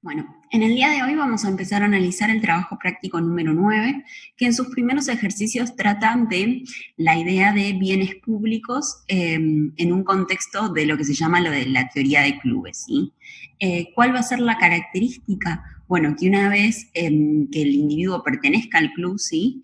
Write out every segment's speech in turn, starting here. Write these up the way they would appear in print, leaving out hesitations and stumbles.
Bueno, en el día de hoy vamos a empezar a analizar el trabajo práctico número 9, que en sus primeros ejercicios tratan de la idea de bienes públicos en un contexto de lo que se llama lo de la teoría de clubes, ¿sí? ¿Cuál va a ser la característica? Bueno, que una vez que el individuo pertenezca al club, ¿sí?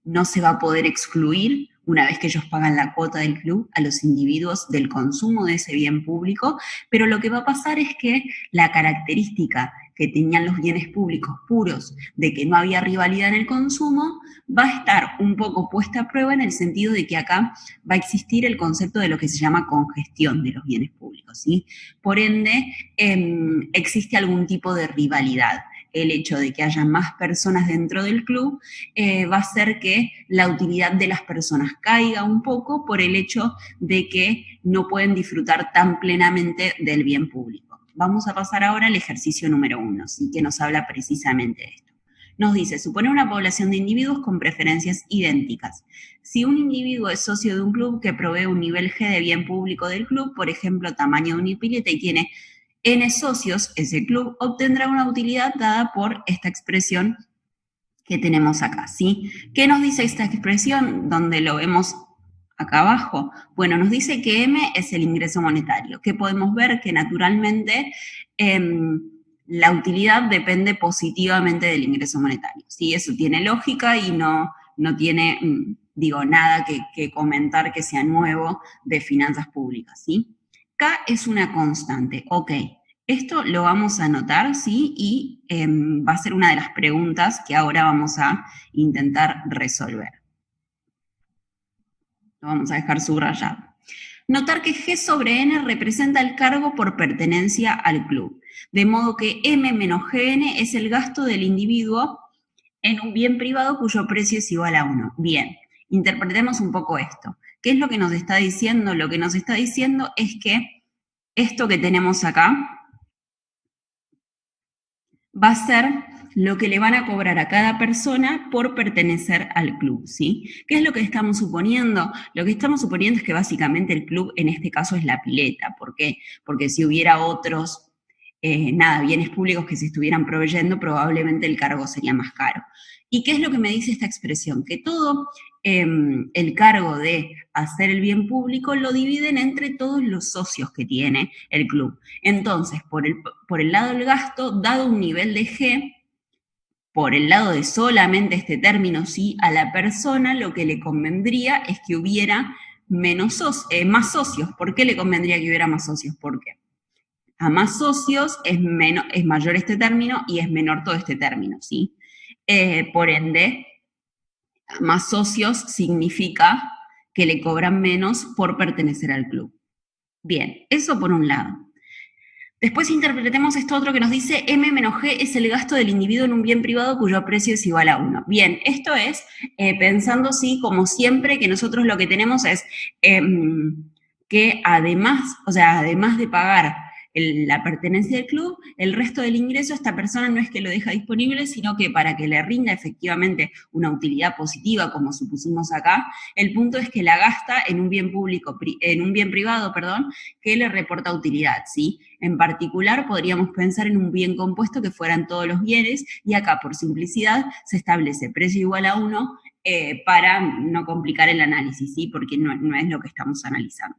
No se va a poder excluir, una vez que ellos pagan la cuota del club, a los individuos del consumo de ese bien público, pero lo que va a pasar es que la característica que tenían los bienes públicos puros de que no había rivalidad en el consumo, va a estar un poco puesta a prueba en el sentido de que acá va a existir el concepto de lo que se llama congestión de los bienes públicos, ¿sí? Por ende, existe algún tipo de rivalidad. El hecho de que haya más personas dentro del club va a hacer que la utilidad de las personas caiga un poco por el hecho de que no pueden disfrutar tan plenamente del bien público. Vamos a pasar ahora al ejercicio número 1, ¿sí? Que nos habla precisamente de esto. Nos dice, supone una población de individuos con preferencias idénticas. Si un individuo es socio de un club que provee un nivel G de bien público del club, por ejemplo, tamaño de una pileta, y tiene N socios, ese club obtendrá una utilidad dada por esta expresión que tenemos acá, ¿sí? ¿Qué nos dice esta expresión donde lo vemos acá abajo? Bueno, nos dice que M es el ingreso monetario, que podemos ver que naturalmente la utilidad depende positivamente del ingreso monetario, ¿sí? Eso tiene lógica y no tiene, digo, nada que comentar que sea nuevo de finanzas públicas, ¿sí? K es una constante, ok. Esto lo vamos a anotar, ¿sí? Y va a ser una de las preguntas que ahora vamos a intentar resolver. Lo vamos a dejar subrayado. Notar que G sobre N representa el cargo por pertenencia al club, de modo que M menos GN es el gasto del individuo en un bien privado cuyo precio es igual a 1. Bien, interpretemos un poco esto. ¿Qué es lo que nos está diciendo? Lo que nos está diciendo es que esto que tenemos acá va a ser lo que le van a cobrar a cada persona por pertenecer al club, ¿sí? ¿Qué es lo que estamos suponiendo? Lo que estamos suponiendo es que básicamente el club en este caso es la pileta. ¿Por qué? Porque si hubiera otros, bienes públicos que se estuvieran proveyendo, probablemente el cargo sería más caro. ¿Y qué es lo que me dice esta expresión? Que todo el cargo de hacer el bien público lo dividen entre todos los socios que tiene el club. Entonces, por el lado del gasto, dado un nivel de G, por el lado de solamente este término, sí, a la persona lo que le convendría es que hubiera más socios. ¿Por qué le convendría que hubiera más socios? Porque a más socios es mayor este término y es menor todo este término, ¿sí? Por ende, más socios significa que le cobran menos por pertenecer al club. Bien, eso por un lado. Después interpretemos esto otro que nos dice M menos G es el gasto del individuo en un bien privado cuyo precio es igual a 1. Bien, esto es pensando, sí, como siempre, que nosotros lo que tenemos es que además de pagar la pertenencia del club, el resto del ingreso esta persona no es que lo deja disponible, sino que para que le rinda efectivamente una utilidad positiva, como supusimos acá, el punto es que la gasta en un bien privado, que le reporta utilidad, ¿sí? En particular, podríamos pensar en un bien compuesto que fueran todos los bienes, y acá, por simplicidad, se establece precio igual a 1 para no complicar el análisis, ¿sí? Porque no es lo que estamos analizando.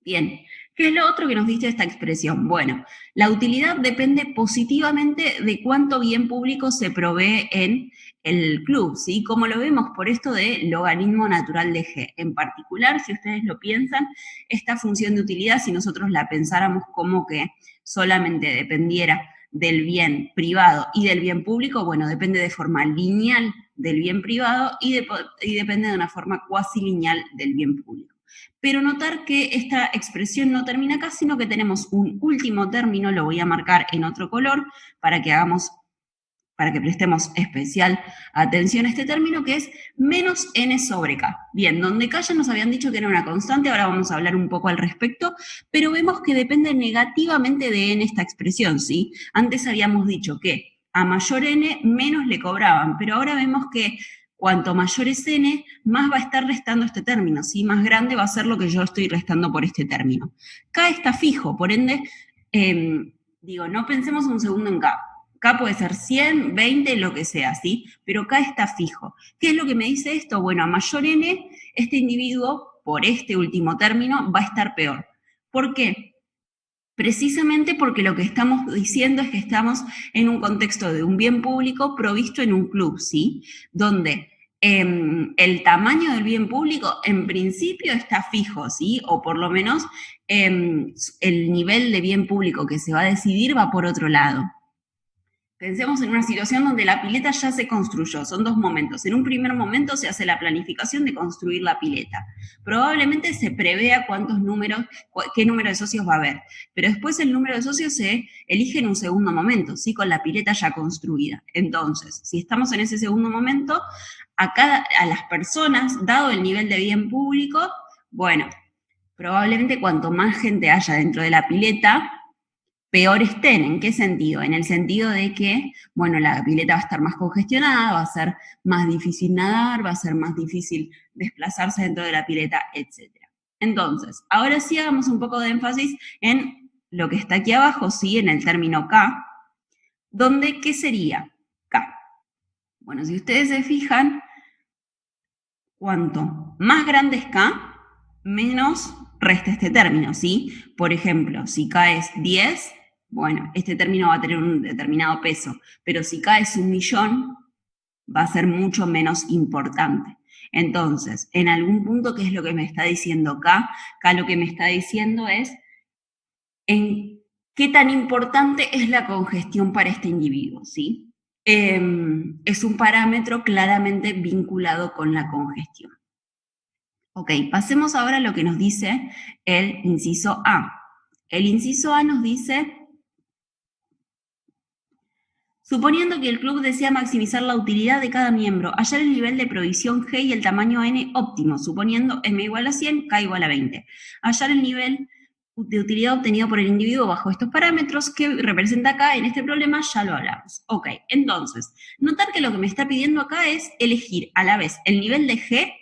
Bien, ¿qué es lo otro que nos dice esta expresión? Bueno, la utilidad depende positivamente de cuánto bien público se provee en el club, ¿sí? Como lo vemos por esto de logaritmo natural de G. En particular, si ustedes lo piensan, esta función de utilidad, si nosotros la pensáramos como que solamente dependiera del bien privado y del bien público, bueno, depende de forma lineal del bien privado y depende de una forma cuasi lineal del bien público. Pero notar que esta expresión no termina acá, sino que tenemos un último término, lo voy a marcar en otro color para que prestemos especial atención a este término, que es menos n sobre k. Bien, donde k ya nos habían dicho que era una constante, ahora vamos a hablar un poco al respecto, pero vemos que depende negativamente de n esta expresión, ¿sí? Antes habíamos dicho que a mayor n, menos le cobraban, pero ahora vemos que cuanto mayor es n, más va a estar restando este término, ¿sí? Más grande va a ser lo que yo estoy restando por este término. K está fijo, por ende, Digo, no pensemos un segundo en K. K puede ser 100, 20, lo que sea, ¿sí? Pero K está fijo. ¿Qué es lo que me dice esto? Bueno, a mayor N, este individuo, por este último término, va a estar peor. ¿Por qué? Precisamente porque lo que estamos diciendo es que estamos en un contexto de un bien público provisto en un club, ¿sí? Donde el tamaño del bien público en principio está fijo, ¿sí? O por lo menos el nivel de bien público que se va a decidir va por otro lado. Pensemos en una situación donde la pileta ya se construyó, son dos momentos. En un primer momento se hace la planificación de construir la pileta. Probablemente se prevea qué número de socios va a haber, pero después el número de socios se elige en un segundo momento, ¿sí? Con la pileta ya construida. Entonces, si estamos en ese segundo momento, a las personas, dado el nivel de bien público, bueno, probablemente cuanto más gente haya dentro de la pileta, peor estén. ¿En qué sentido? En el sentido de que, bueno, la pileta va a estar más congestionada, va a ser más difícil nadar, va a ser más difícil desplazarse dentro de la pileta, etc. Entonces, ahora sí hagamos un poco de énfasis en lo que está aquí abajo, sí, en el término K, donde, ¿qué sería K? Bueno, si ustedes se fijan, cuanto más grande es K, menos resta este término, ¿sí? Por ejemplo, si K es 10, bueno, este término va a tener un determinado peso, pero si K es 1.000.000, va a ser mucho menos importante. Entonces, en algún punto, ¿qué es lo que me está diciendo K? K lo que me está diciendo es en qué tan importante es la congestión para este individuo, ¿sí? Es un parámetro claramente vinculado con la congestión. Ok, pasemos ahora a lo que nos dice el inciso A. El inciso A nos dice, suponiendo que el club desea maximizar la utilidad de cada miembro, hallar el nivel de provisión G y el tamaño N óptimo, suponiendo M igual a 100, K igual a 20. Hallar el nivel de utilidad obtenido por el individuo bajo estos parámetros que representa acá en este problema, ya lo hablamos. Ok, entonces, notar que lo que me está pidiendo acá es elegir a la vez el nivel de G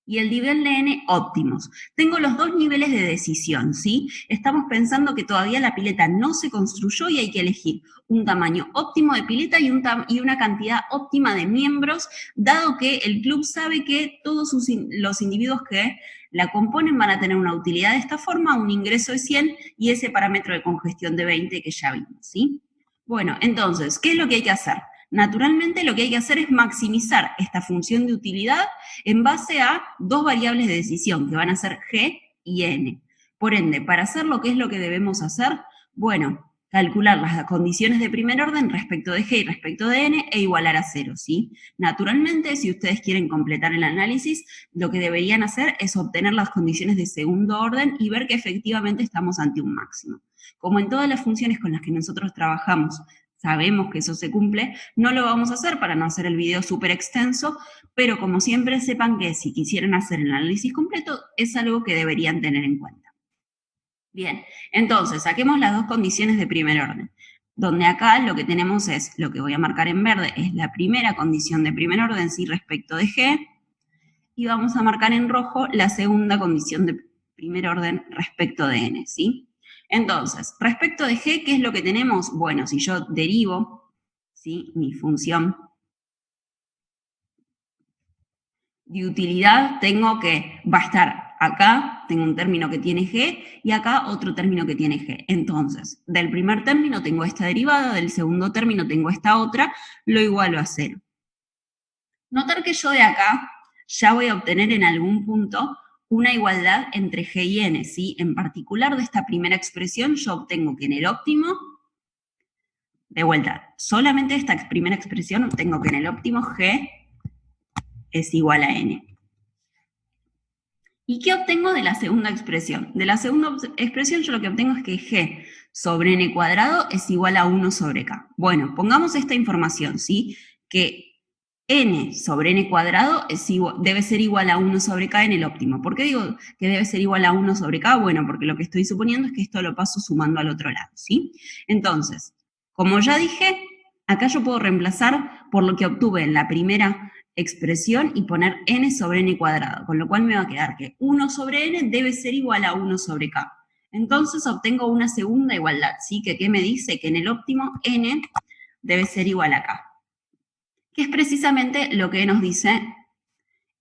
y el nivel de N óptimos. Tengo los dos niveles de decisión, ¿sí? Estamos pensando que todavía la pileta no se construyó y hay que elegir un tamaño óptimo de pileta y una cantidad óptima de miembros, dado que el club sabe que todos los individuos que la componen van a tener una utilidad de esta forma, un ingreso de 100 y ese parámetro de congestión de 20 que ya vimos, ¿sí? Bueno, entonces, ¿qué es lo que hay que hacer? Naturalmente lo que hay que hacer es maximizar esta función de utilidad en base a dos variables de decisión, que van a ser G y N. Por ende, para hacer lo que es lo que debemos hacer, bueno, calcular las condiciones de primer orden respecto de G y respecto de N e igualar a 0, ¿sí? Naturalmente, si ustedes quieren completar el análisis, lo que deberían hacer es obtener las condiciones de segundo orden y ver que efectivamente estamos ante un máximo. Como en todas las funciones con las que nosotros trabajamos, sabemos que eso se cumple, no lo vamos a hacer para no hacer el video súper extenso, pero como siempre sepan que si quisieran hacer el análisis completo, es algo que deberían tener en cuenta. Bien, entonces saquemos las dos condiciones de primer orden, donde acá lo que tenemos es, lo que voy a marcar en verde, es la primera condición de primer orden, sí, respecto de G, y vamos a marcar en rojo la segunda condición de primer orden respecto de N, ¿sí? Entonces, respecto de G, ¿qué es lo que tenemos? Bueno, si yo derivo, ¿sí?, mi función de utilidad, tengo que, va a estar acá, tengo un término que tiene G, y acá otro término que tiene G. Entonces, del primer término tengo esta derivada, del segundo término tengo esta otra, lo igualo a 0. Notar que yo de acá ya voy a obtener en algún punto una igualdad entre G y N, ¿sí? En particular de esta primera expresión yo obtengo que en el óptimo, de vuelta, solamente esta primera expresión obtengo que en el óptimo G es igual a N. ¿Y qué obtengo de la segunda expresión? De la segunda expresión yo lo que obtengo es que G sobre N cuadrado es igual a 1 sobre K. Bueno, pongamos esta información, ¿sí? Que N sobre N cuadrado debe ser igual a 1 sobre K en el óptimo. ¿Por qué digo que debe ser igual a 1 sobre K? Bueno, porque lo que estoy suponiendo es que esto lo paso sumando al otro lado, ¿sí? Entonces, como ya dije, acá yo puedo reemplazar por lo que obtuve en la primera expresión y poner N sobre N cuadrado, con lo cual me va a quedar que 1 sobre N debe ser igual a 1 sobre K. Entonces obtengo una segunda igualdad, ¿sí? Que ¿qué me dice? Que en el óptimo n debe ser igual a k, que es precisamente lo que nos dice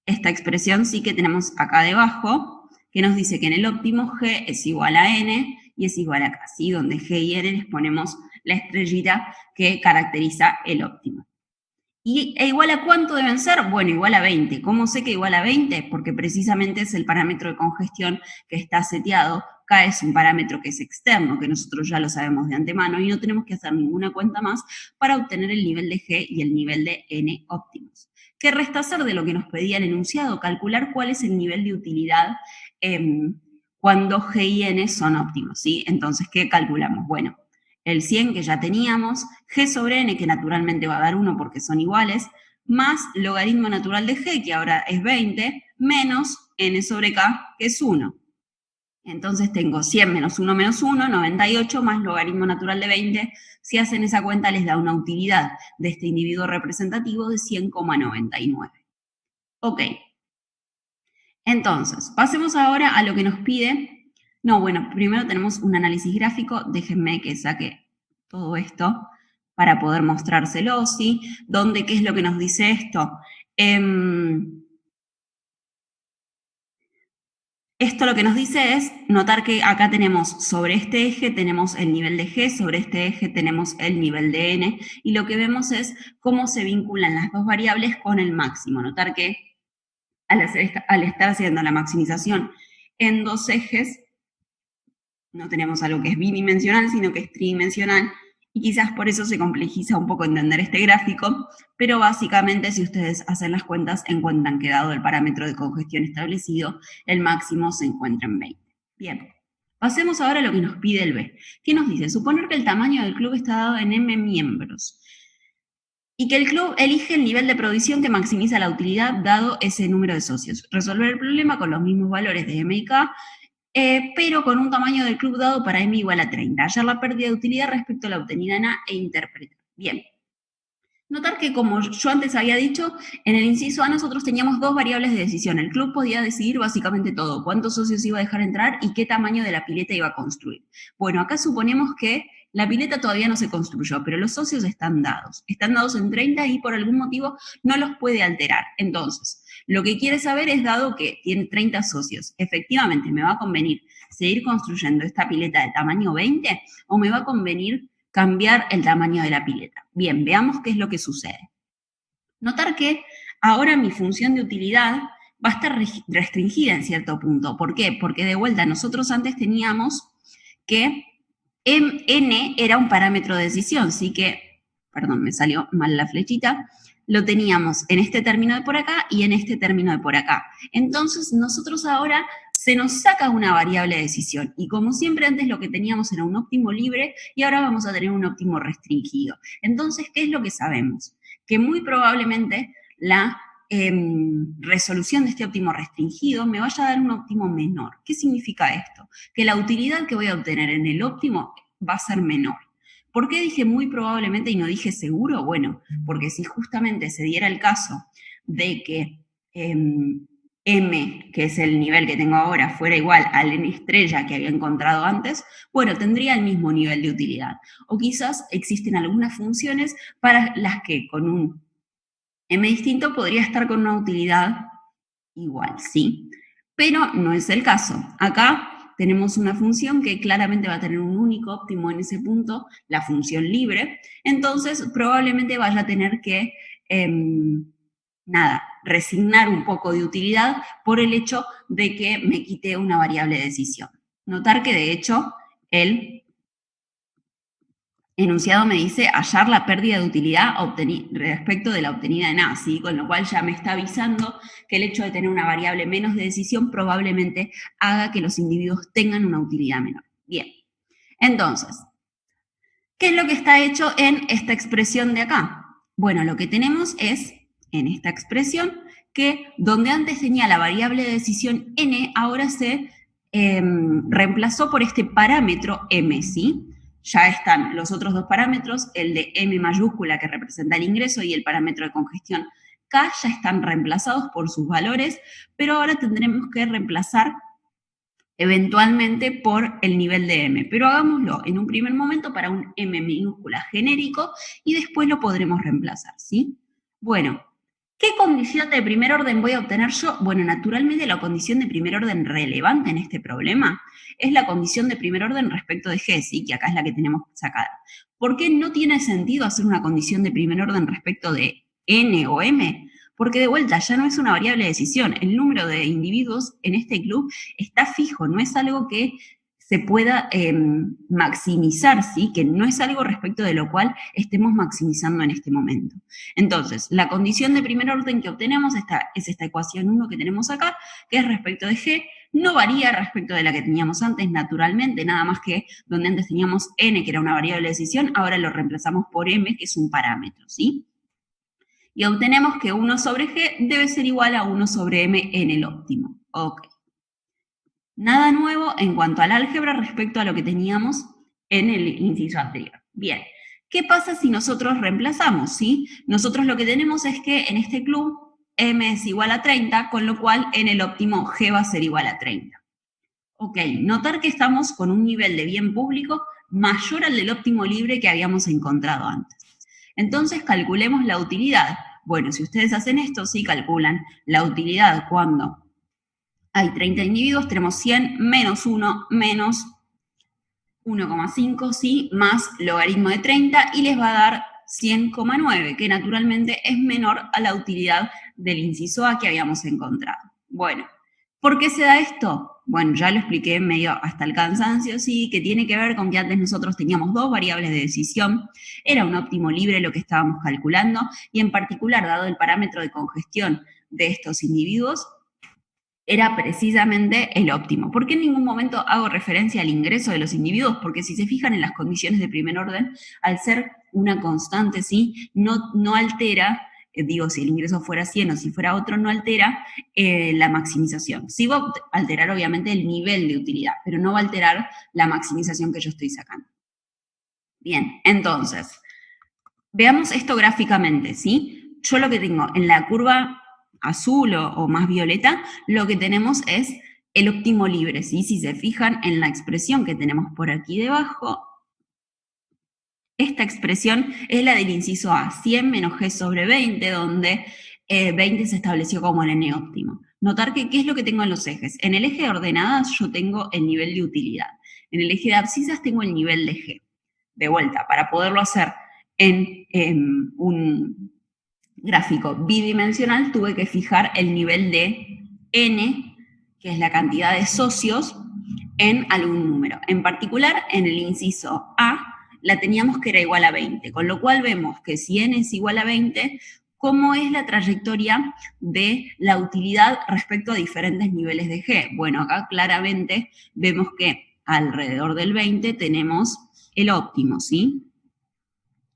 esta expresión, sí, que tenemos acá debajo, que nos dice que en el óptimo g es igual a n y es igual a k, ¿sí? Donde g y n les ponemos la estrellita que caracteriza el óptimo. ¿E igual a cuánto deben ser? Bueno, igual a 20. ¿Cómo sé que igual a 20? Porque precisamente es el parámetro de congestión que está seteado. K es un parámetro que es externo, que nosotros ya lo sabemos de antemano y no tenemos que hacer ninguna cuenta más para obtener el nivel de G y el nivel de N óptimos. ¿Qué resta hacer de lo que nos pedía el enunciado? Calcular cuál es el nivel de utilidad cuando G y N son óptimos, ¿sí? Entonces, ¿qué calculamos? Bueno, el 100 que ya teníamos, g sobre n, que naturalmente va a dar 1 porque son iguales, más logaritmo natural de g, que ahora es 20, menos n sobre k, que es 1. Entonces tengo 100 menos 1 menos 1, 98, más logaritmo natural de 20. Si hacen esa cuenta, les da una utilidad de este individuo representativo de 100,99. Ok. Entonces, pasemos ahora a lo que nos pide. No, bueno, primero tenemos un análisis gráfico. Déjenme que saque todo esto para poder mostrárselo, ¿sí? ¿Dónde, qué es lo que nos dice esto? Esto lo que nos dice es notar que acá tenemos sobre este eje tenemos el nivel de G, sobre este eje tenemos el nivel de N, y lo que vemos es cómo se vinculan las dos variables con el máximo. Notar que al estar haciendo la maximización en dos ejes, no tenemos algo que es bidimensional, sino que es tridimensional, y quizás por eso se complejiza un poco entender este gráfico, pero básicamente si ustedes hacen las cuentas, encuentran que dado el parámetro de congestión establecido, el máximo se encuentra en 20. Bien, pasemos ahora a lo que nos pide el B. ¿Qué nos dice? Suponer que el tamaño del club está dado en M miembros y que el club elige el nivel de provisión que maximiza la utilidad dado ese número de socios. Resolver el problema con los mismos valores de M y K, pero con un tamaño del club dado para M igual a 30. Hallar la pérdida de utilidad respecto a la obtenida en A e interpretar. Bien. Notar que, como yo antes había dicho, en el inciso A nosotros teníamos dos variables de decisión. El club podía decidir básicamente todo, cuántos socios iba a dejar entrar y qué tamaño de la pileta iba a construir. Bueno, acá suponemos que la pileta todavía no se construyó, pero los socios están dados. Están dados en 30 y por algún motivo no los puede alterar. Entonces, lo que quiere saber es, dado que tiene 30 socios, ¿efectivamente me va a convenir seguir construyendo esta pileta de tamaño 20 o me va a convenir cambiar el tamaño de la pileta? Bien, veamos qué es lo que sucede. Notar que ahora mi función de utilidad va a estar restringida en cierto punto. ¿Por qué? Porque de vuelta nosotros antes teníamos que n era un parámetro de decisión, sí que, perdón, me salió mal la flechita, lo teníamos en este término de por acá y en este término de por acá. Entonces nosotros ahora se nos saca una variable de decisión y como siempre antes lo que teníamos era un óptimo libre y ahora vamos a tener un óptimo restringido. Entonces, ¿qué es lo que sabemos? Que muy probablemente la resolución de este óptimo restringido me vaya a dar un óptimo menor. ¿Qué significa esto? Que la utilidad que voy a obtener en el óptimo va a ser menor. ¿Por qué dije muy probablemente y no dije seguro? Bueno, porque si justamente se diera el caso de que M, que es el nivel que tengo ahora, fuera igual al N estrella que había encontrado antes, bueno, tendría el mismo nivel de utilidad. O quizás existen algunas funciones para las que con un M distinto podría estar con una utilidad igual, ¿sí? Pero no es el caso. Acá tenemos una función que claramente va a tener un único óptimo en ese punto, la función libre, entonces probablemente vaya a tener que, resignar un poco de utilidad por el hecho de que me quite una variable de decisión. Notar que de hecho el enunciado me dice hallar la pérdida de utilidad respecto de la obtenida en A, ¿sí? Con lo cual ya me está avisando que el hecho de tener una variable menos de decisión probablemente haga que los individuos tengan una utilidad menor. Bien, entonces, ¿qué es lo que está hecho en esta expresión de acá? Bueno, lo que tenemos es, en esta expresión, que donde antes tenía la variable de decisión n, ahora se reemplazó por este parámetro m, ¿sí? Ya están los otros dos parámetros, el de M mayúscula que representa el ingreso y el parámetro de congestión K, ya están reemplazados por sus valores, pero ahora tendremos que reemplazar eventualmente por el nivel de M, pero hagámoslo en un primer momento para un M minúscula genérico y después lo podremos reemplazar, ¿sí? Bueno, ¿qué condición de primer orden voy a obtener yo? Bueno, naturalmente la condición de primer orden relevante en este problema es la condición de primer orden respecto de G, ¿sí? Que acá es la que tenemos sacada. ¿Por qué no tiene sentido hacer una condición de primer orden respecto de N o M? Porque de vuelta ya no es una variable de decisión. El número de individuos en este club está fijo, no es algo que se pueda maximizar, ¿sí? Que no es algo respecto de lo cual estemos maximizando en este momento. Entonces, la condición de primer orden que obtenemos es esta ecuación 1 que tenemos acá, que es respecto de G, no varía respecto de la que teníamos antes, naturalmente, nada más que donde antes teníamos N, que era una variable de decisión, ahora lo reemplazamos por M, que es un parámetro, ¿sí? Y obtenemos que 1 sobre G debe ser igual a 1 sobre M en el óptimo. Ok. Nada nuevo en cuanto al álgebra respecto a lo que teníamos en el inciso anterior. Bien, ¿qué pasa si nosotros reemplazamos? ¿Sí? Nosotros lo que tenemos es que en este club M es igual a 30, con lo cual en el óptimo G va a ser igual a 30. Ok, notar que estamos con un nivel de bien público mayor al del óptimo libre que habíamos encontrado antes. Entonces calculemos la utilidad. Bueno, si ustedes hacen esto, sí calculan la utilidad cuando hay 30 individuos, tenemos 100 menos 1 menos 1,5, ¿sí? Más logaritmo de 30 y les va a dar 100,9, que naturalmente es menor a la utilidad del inciso A que habíamos encontrado. Bueno, ¿por qué se da esto? Bueno, ya lo expliqué medio hasta el cansancio, sí, que tiene que ver con que antes nosotros teníamos dos variables de decisión, era un óptimo libre lo que estábamos calculando, y en particular, dado el parámetro de congestión de estos individuos, era precisamente el óptimo. ¿Por qué en ningún momento hago referencia al ingreso de los individuos? Porque si se fijan en las condiciones de primer orden, al ser una constante, ¿sí? No altera, digo, si el ingreso fuera 100 o si fuera otro, no altera la maximización. Sí va a alterar, obviamente, el nivel de utilidad, pero no va a alterar la maximización que yo estoy sacando. Bien, entonces, veamos esto gráficamente, ¿sí? Yo lo que tengo en la curva azul o más violeta, lo que tenemos es el óptimo libre, ¿sí? Si se fijan en la expresión que tenemos por aquí debajo, esta expresión es la del inciso A, 100 menos G sobre 20, donde 20 se estableció como el N óptimo. Notar que, ¿qué es lo que tengo en los ejes? En el eje de ordenadas yo tengo el nivel de utilidad. En el eje de abscisas tengo el nivel de G. De vuelta, para poderlo hacer en un gráfico bidimensional, tuve que fijar el nivel de N, que es la cantidad de socios, en algún número. En particular, en el inciso A, la teníamos que era igual a 20, con lo cual vemos que si N es igual a 20, ¿cómo es la trayectoria de la utilidad respecto a diferentes niveles de G? Bueno, acá claramente vemos que alrededor del 20 tenemos el óptimo, ¿sí?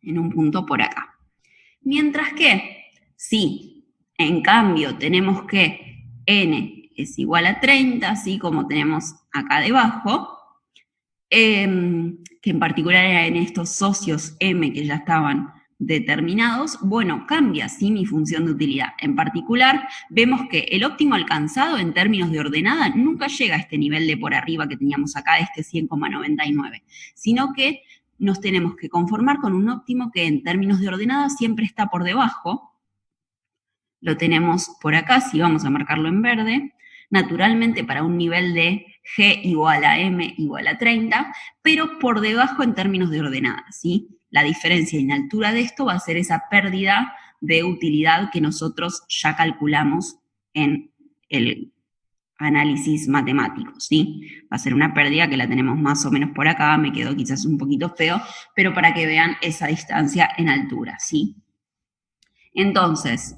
En un punto por acá. Mientras que, si en cambio tenemos que N es igual a 30, así como tenemos acá debajo, que en particular era en estos socios M que ya estaban determinados, bueno, cambia ¿sí? Mi función de utilidad. En particular, vemos que el óptimo alcanzado en términos de ordenada nunca llega a este nivel de por arriba que teníamos acá, este 100,99, sino que nos tenemos que conformar con un óptimo que en términos de ordenada siempre está por debajo. Lo tenemos por acá, si vamos a marcarlo en verde, naturalmente para un nivel de G igual a M igual a 30, pero por debajo en términos de ordenada, ¿sí? La diferencia en altura de esto va a ser esa pérdida de utilidad que nosotros ya calculamos en el análisis matemático, ¿sí? Va a ser una pérdida que la tenemos más o menos por acá, me quedó quizás un poquito feo, pero para que vean esa distancia en altura, ¿sí? Entonces,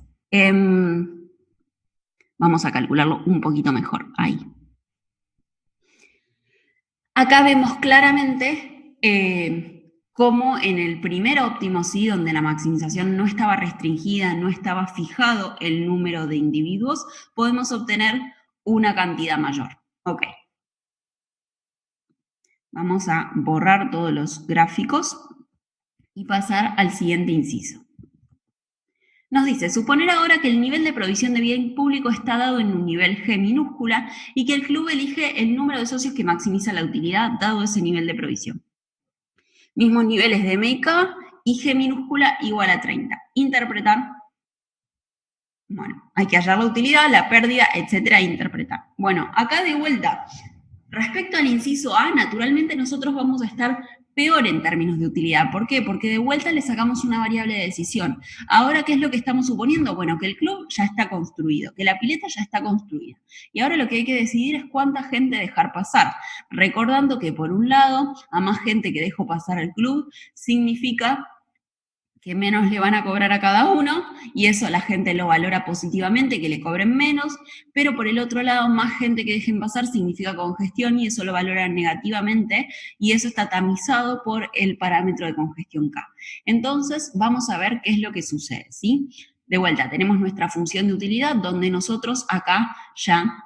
vamos a calcularlo un poquito mejor. Ahí. Acá vemos claramente cómo en el primer óptimo, ¿sí? Donde la maximización no estaba restringida, no estaba fijado el número de individuos, podemos obtener una cantidad mayor. Ok. Vamos a borrar todos los gráficos y pasar al siguiente inciso. Nos dice, suponer ahora que el nivel de provisión de bien público está dado en un nivel G minúscula y que el club elige el número de socios que maximiza la utilidad dado ese nivel de provisión. Mismos niveles de M y K y G minúscula igual a 30. Interpretar. Bueno, hay que hallar la utilidad, la pérdida, etcétera, e interpretar. Bueno, acá de vuelta, respecto al inciso A, naturalmente nosotros vamos a estar peor en términos de utilidad. ¿Por qué? Porque de vuelta le sacamos una variable de decisión. Ahora, ¿qué es lo que estamos suponiendo? Bueno, que el club ya está construido, que la pileta ya está construida. Y ahora lo que hay que decidir es cuánta gente dejar pasar. Recordando que, por un lado, a más gente que dejo pasar al club, significa que menos le van a cobrar a cada uno, y eso la gente lo valora positivamente, que le cobren menos, pero por el otro lado, más gente que dejen pasar significa congestión, y eso lo valoran negativamente, y eso está tamizado por el parámetro de congestión K. Entonces, vamos a ver qué es lo que sucede, ¿sí? De vuelta, tenemos nuestra función de utilidad, donde nosotros acá ya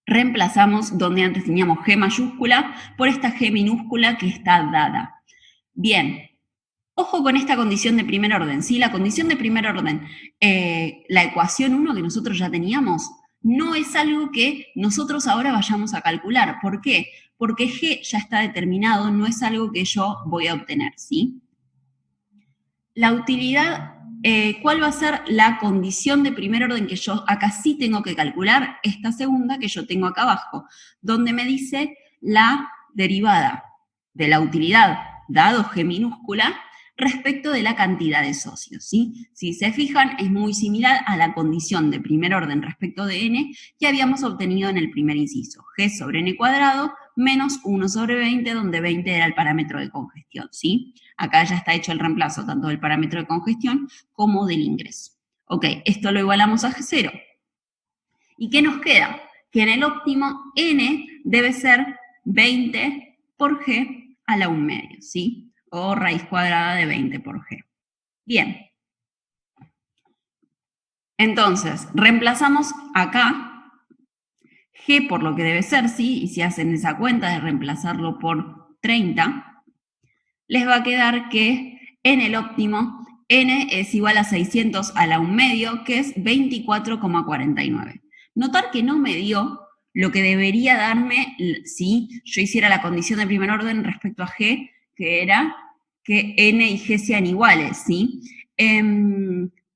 reemplazamos donde antes teníamos G mayúscula por esta G minúscula que está dada. Bien, ojo con esta condición de primer orden, ¿sí? La condición de primer orden, la ecuación 1 que nosotros ya teníamos, no es algo que nosotros ahora vayamos a calcular. ¿Por qué? Porque G ya está determinado, no es algo que yo voy a obtener, ¿sí? La utilidad, ¿cuál va a ser la condición de primer orden que yo acá sí tengo que calcular? Esta segunda que yo tengo acá abajo, donde me dice la derivada de la utilidad dado G minúscula respecto de la cantidad de socios, ¿sí? Si se fijan, es muy similar a la condición de primer orden respecto de n que habíamos obtenido en el primer inciso, G sobre n cuadrado menos 1 sobre 20, donde 20 era el parámetro de congestión, ¿sí? Acá ya está hecho el reemplazo tanto del parámetro de congestión como del ingreso. Ok, esto lo igualamos a G0. ¿Y qué nos queda? Que en el óptimo n debe ser 20 por G a la 1 medio, ¿sí? O raíz cuadrada de 20 por G. Bien. Entonces, reemplazamos acá G por lo que debe ser, ¿sí? Y si hacen esa cuenta de reemplazarlo por 30, les va a quedar que en el óptimo n es igual a 600 a la 1 medio, que es 24,49. Notar que no me dio lo que debería darme si yo hiciera la condición de primer orden respecto a G, que era que n y G sean iguales, ¿sí?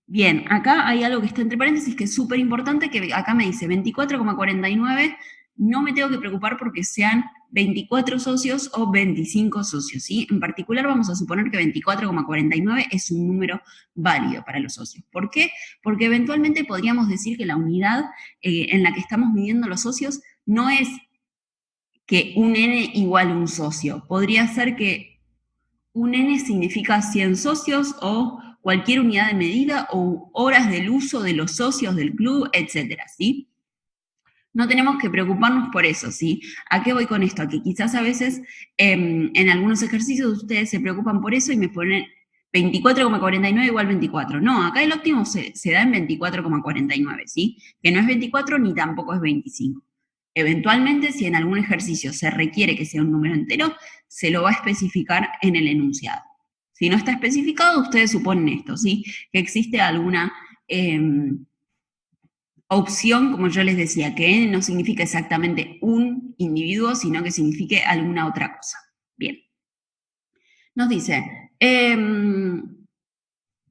Bien, acá hay algo que está entre paréntesis que es súper importante, que acá me dice 24,49, no me tengo que preocupar porque sean 24 socios o 25 socios, ¿sí? En particular vamos a suponer que 24,49 es un número válido para los socios. ¿Por qué? Porque eventualmente podríamos decir que la unidad en la que estamos midiendo los socios no es que un n igual a un socio. Podría ser que un n significa 100 socios o cualquier unidad de medida o horas del uso de los socios del club, etcétera, ¿sí? No tenemos que preocuparnos por eso, ¿sí? ¿A qué voy con esto? A que quizás a veces en algunos ejercicios ustedes se preocupan por eso y me ponen 24,49 igual 24. No, acá el óptimo se da en 24,49, ¿sí? Que no es 24 ni tampoco es 25. Eventualmente, si en algún ejercicio se requiere que sea un número entero, se lo va a especificar en el enunciado. Si no está especificado, ustedes suponen esto, ¿sí? Que existe alguna opción, como yo les decía, que n no significa exactamente un individuo, sino que signifique alguna otra cosa. Bien. Nos dice,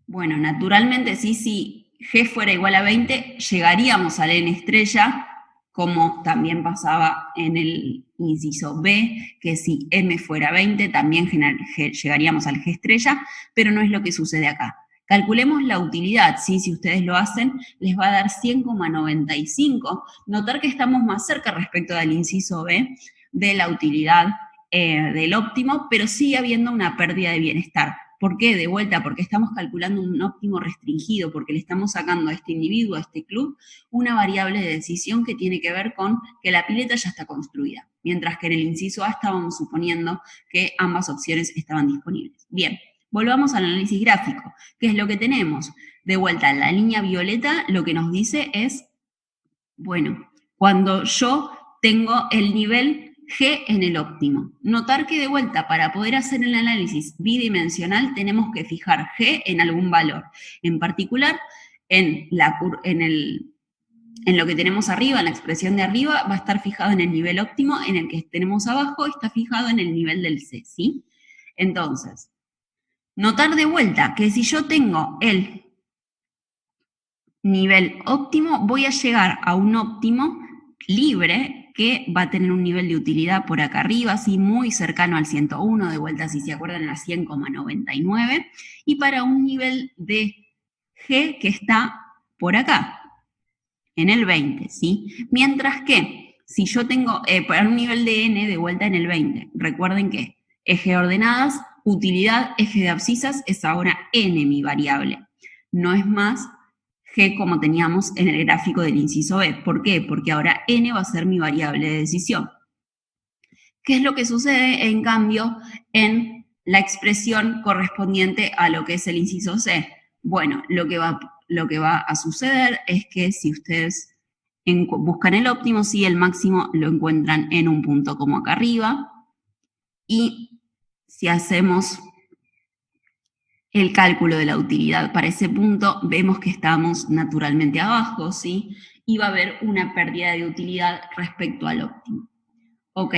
bueno, naturalmente sí, si G fuera igual a 20, llegaríamos al n estrella, como también pasaba en el inciso B, que si M fuera 20, también llegaríamos al G estrella, pero no es lo que sucede acá. Calculemos la utilidad, ¿sí? Si ustedes lo hacen, les va a dar 100,95. Notar que estamos más cerca respecto del inciso B de la utilidad del óptimo, pero sigue habiendo una pérdida de bienestar. ¿Por qué? De vuelta, porque estamos calculando un óptimo restringido, porque le estamos sacando a este individuo, a este club, una variable de decisión que tiene que ver con que la pileta ya está construida, mientras que en el inciso A estábamos suponiendo que ambas opciones estaban disponibles. Bien, volvamos al análisis gráfico. ¿Qué es lo que tenemos? De vuelta, la línea violeta lo que nos dice es, bueno, cuando yo tengo el nivel G en el óptimo. Notar que de vuelta, para poder hacer el análisis bidimensional, tenemos que fijar G en algún valor. En particular, en lo que tenemos arriba, en la expresión de arriba, va a estar fijado en el nivel óptimo, en el que tenemos abajo está fijado en el nivel del C, ¿sí? Entonces, notar de vuelta que si yo tengo el nivel óptimo, voy a llegar a un óptimo libre que va a tener un nivel de utilidad por acá arriba, así muy cercano al 101, de vuelta si se acuerdan a 100,99, y para un nivel de G que está por acá, en el 20, ¿sí? Mientras que si yo tengo para un nivel de N de vuelta en el 20, recuerden que eje de ordenadas, utilidad, eje de abscisas es ahora N mi variable, no es más G como teníamos en el gráfico del inciso B. ¿Por qué? Porque ahora N va a ser mi variable de decisión. ¿Qué es lo que sucede, en cambio, en la expresión correspondiente a lo que es el inciso C? Bueno, lo que va a suceder es que si ustedes buscan el óptimo, sí, el máximo lo encuentran en un punto como acá arriba. Y si hacemos el cálculo de la utilidad para ese punto, vemos que estamos naturalmente abajo, ¿sí? Y va a haber una pérdida de utilidad respecto al óptimo. Ok.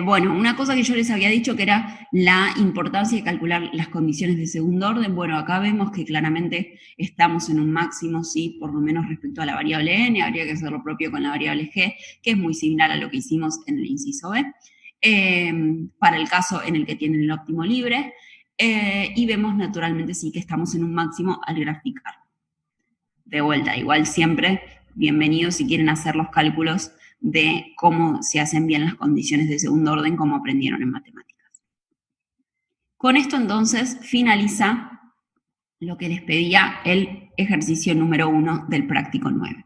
Bueno, una cosa que yo les había dicho que era la importancia de calcular las condiciones de segundo orden. Bueno, acá vemos que claramente estamos en un máximo, sí, por lo menos respecto a la variable n, habría que hacer lo propio con la variable g, que es muy similar a lo que hicimos en el inciso b, para el caso en el que tienen el óptimo libre, y vemos naturalmente sí que estamos en un máximo al graficar. De vuelta, igual siempre bienvenidos si quieren hacer los cálculos de cómo se hacen bien las condiciones de segundo orden como aprendieron en matemáticas. Con esto entonces finaliza lo que les pedía el ejercicio número 1 del práctico 9.